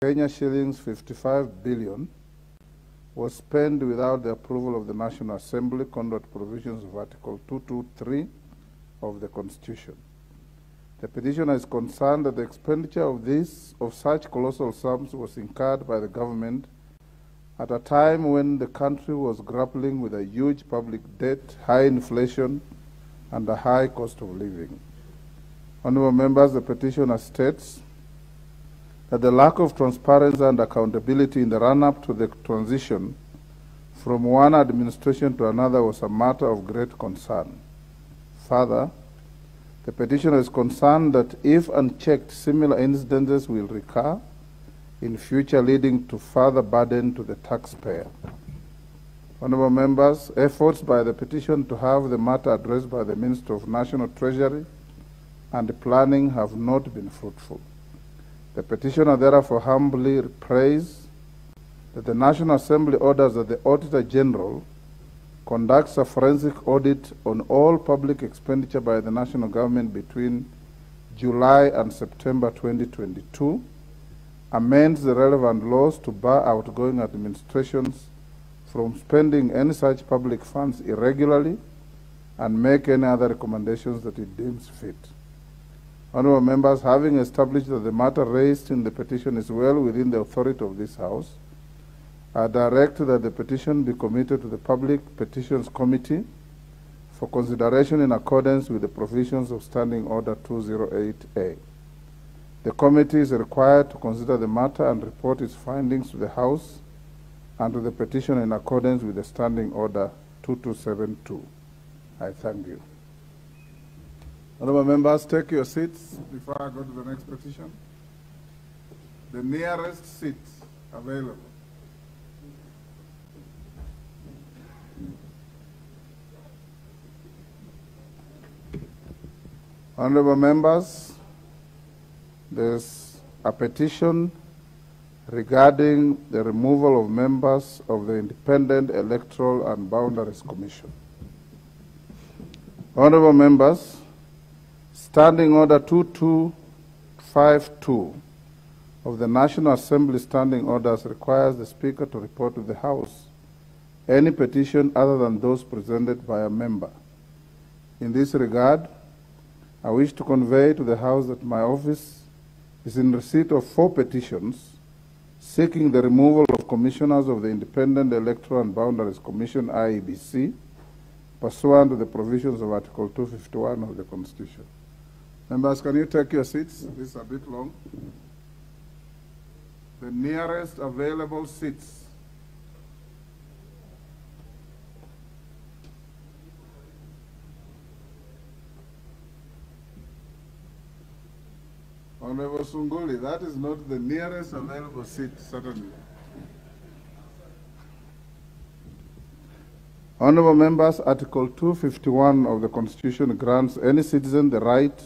Kenya shillings 55 billion was spent without the approval of the National Assembly, contrary to provisions of Article 223 of the Constitution. The petitioner is concerned that the expenditure of such colossal sums was incurred by the government at a time when the country was grappling with a huge public debt, high inflation, and a high cost of living. Honourable members, the petitioner states that the lack of transparency and accountability in the run-up to the transition from one administration to another was a matter of great concern. Further, the petitioner is concerned that if unchecked, similar incidences will recur in future, leading to further burden to the taxpayer. Honourable members, efforts by the petitioner to have the matter addressed by the Minister of National Treasury and Planning have not been fruitful. The petitioner therefore humbly prays that the National Assembly orders that the Auditor General conducts a forensic audit on all public expenditure by the national government between July and September 2022, amends the relevant laws to bar outgoing administrations from spending any such public funds irregularly, and make any other recommendations that it deems fit. Honourable members, having established that the matter raised in the petition is well within the authority of this House, I direct that the petition be committed to the Public Petitions Committee for consideration in accordance with the provisions of Standing Order 208A. The committee is required to consider the matter and report its findings to the House and to the petition in accordance with the Standing Order 2272. I thank you. Honourable members, take your seats before I go to the next petition. The nearest seat available. Honourable members, there's a petition regarding the removal of members of the Independent Electoral and Boundaries Commission. Honourable members, Standing Order 2252 of the National Assembly Standing Orders requires the Speaker to report to the House any petition other than those presented by a member. In this regard, I wish to convey to the House that my office is in receipt of 4 petitions seeking the removal of commissioners of the Independent Electoral and Boundaries Commission, IEBC, pursuant to the provisions of Article 251 of the Constitution. Members, can you take your seats? This is a bit long. The nearest available seats. Honourable Sunguli, that is not the nearest available seat, certainly. Honourable members, Article 251 of the Constitution grants any citizen the right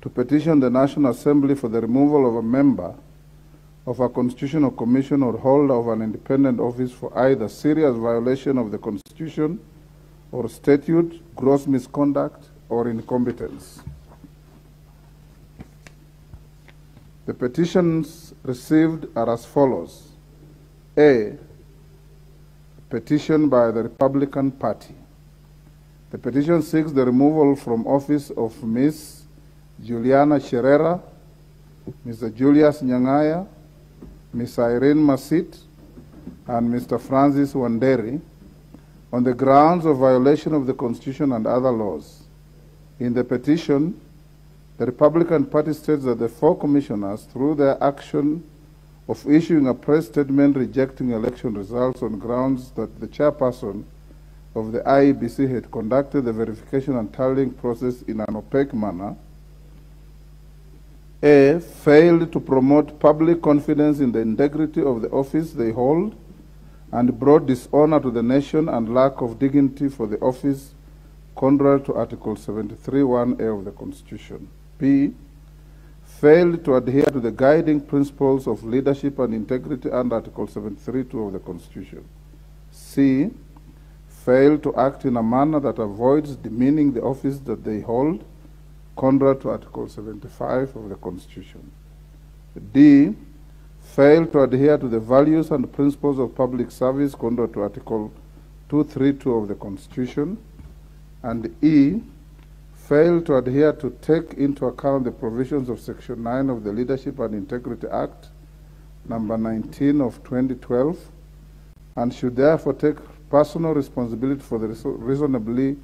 to petition the National Assembly for the removal of a member of a constitutional commission or holder of an independent office for either serious violation of the Constitution or statute, gross misconduct, or incompetence. The petitions received are as follows. A, petition by the Republican Party. The petition seeks the removal from office of Ms. Juliana Sherera, Mr. Julius Nyangaya, Ms. Irene Masit, and Mr. Francis Wanderi on the grounds of violation of the Constitution and other laws. In the petition, the Republican Party states that the 4 commissioners, through their action of issuing a press statement rejecting election results on grounds that the chairperson of the IEBC had conducted the verification and tallying process in an opaque manner, A, failed to promote public confidence in the integrity of the office they hold and brought dishonor to the nation and lack of dignity for the office contrary to Article 73(1)(a) of the Constitution. B, failed to adhere to the guiding principles of leadership and integrity under Article 73(2) of the Constitution. C, failed to act in a manner that avoids demeaning the office that they hold, contrary to Article 75 of the Constitution. D, fail to adhere to the values and principles of public service contrary to Article 232 of the Constitution, and E, fail to adhere to take into account the provisions of Section 9 of the Leadership and Integrity Act, number 19 of 2012, and should therefore take personal responsibility for the reasonably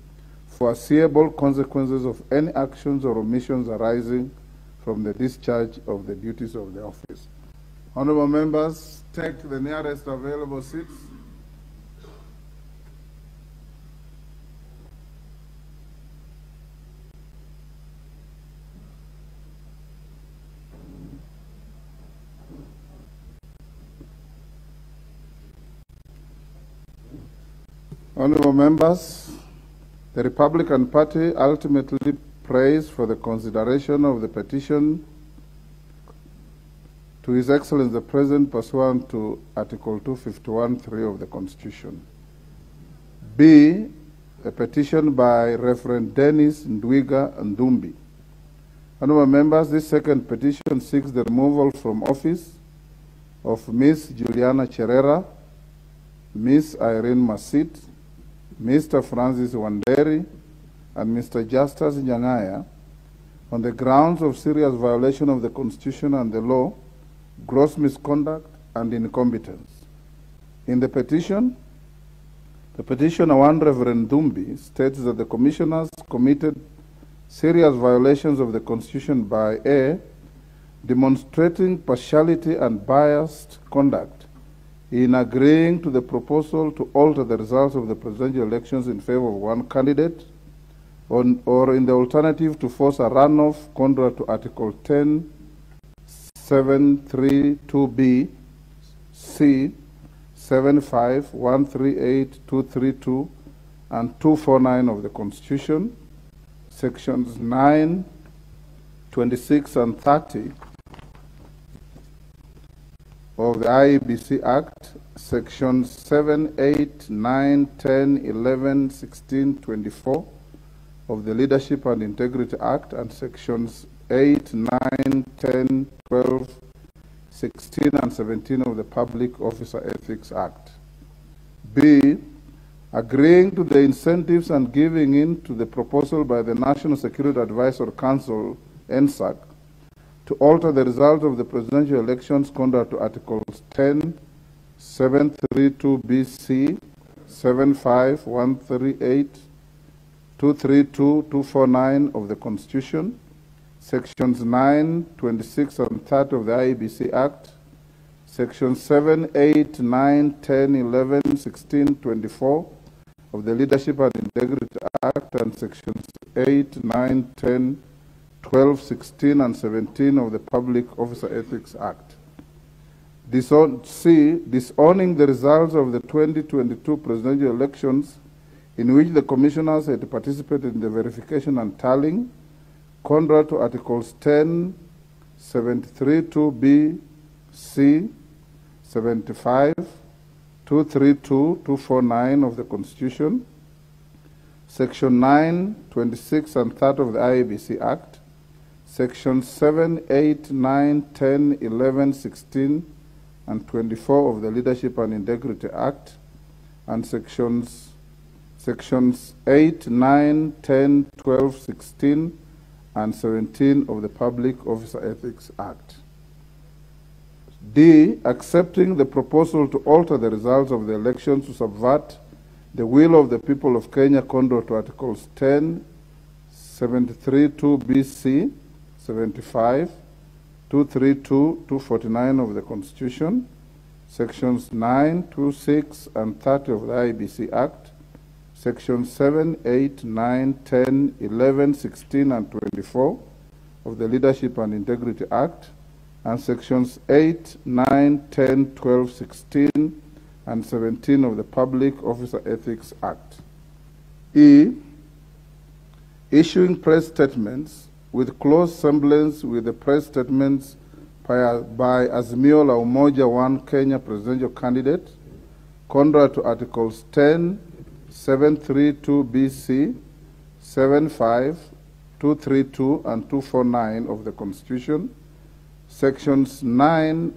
foreseeable consequences of any actions or omissions arising from the discharge of the duties of the office. Honorable members, take the nearest available seats. Honorable members, the Republican Party ultimately prays for the consideration of the petition to His Excellency the President pursuant to Article 251(3) of the Constitution. B, a petition by Reverend Dennis Ndwiga Ndumbi. Honorable members, this second petition seeks the removal from office of Ms. Juliana Cherera, Ms. Irene Masit, Mr. Francis Wanderi, and Mr. Justus Nyang'aya on the grounds of serious violation of the Constitution and the law, gross misconduct, and incompetence. In the petition, the petitioner, one Reverend Dumbi, states that the commissioners committed serious violations of the Constitution by A, demonstrating partiality and biased conduct in agreeing to the proposal to alter the results of the presidential elections in favor of one candidate, or in the alternative to force a runoff contrary to Article 10(7)(3)(2)(b), C, 75, 138, 232, and 249 of the Constitution, Sections 9, 26, and 30 of the IEBC Act, Sections 7, 8, 9, 10, 11, 16, 24 of the Leadership and Integrity Act, and Sections 8, 9, 10, 12, 16, and 17 of the Public Officer Ethics Act. B, agreeing to the incentives and giving in to the proposal by the National Security Advisory Council, NSAC, to alter the result of the presidential elections contrary to Articles 10, 732(b)(c), 75, 138, 232, 249 of the Constitution, Sections 9, 26, and 30 of the IEBC Act, Sections 7, 8, 9, 10, 11, 16, 24 of the Leadership and Integrity Act, and Sections 8, 9, 10, 12, 16, and 17 of the Public Officer Ethics Act. C, disowning the results of the 2022 presidential elections in which the commissioners had participated in the verification and tallying, contrary to Articles 10, 73(2)(b), C, 75, 232, 249 of the Constitution, Section 9, 26, and 30 of the IEBC Act, Sections 7, 8, 9, 10, 11, 16, and 24 of the Leadership and Integrity Act, and Sections 8, 9, 10, 12, 16, and 17 of the Public Officer Ethics Act. D, accepting the proposal to alter the results of the elections to subvert the will of the people of Kenya contrary to Articles 10, 73(2)(b)(c), 75, 232, 249 of the Constitution, Sections 9, 26, and 30 of the IEBC Act, Sections 7, 8, 9, 10, 11, 16, and 24 of the Leadership and Integrity Act, and Sections 8, 9, 10, 12, 16, and 17 of the Public Officer Ethics Act. E, issuing press statements with close semblance with the press statements by Azimio la Umoja One Kenya presidential candidate, contrary to Articles 10, 732(b)(c), 75, 232, and 249 of the Constitution, Sections 9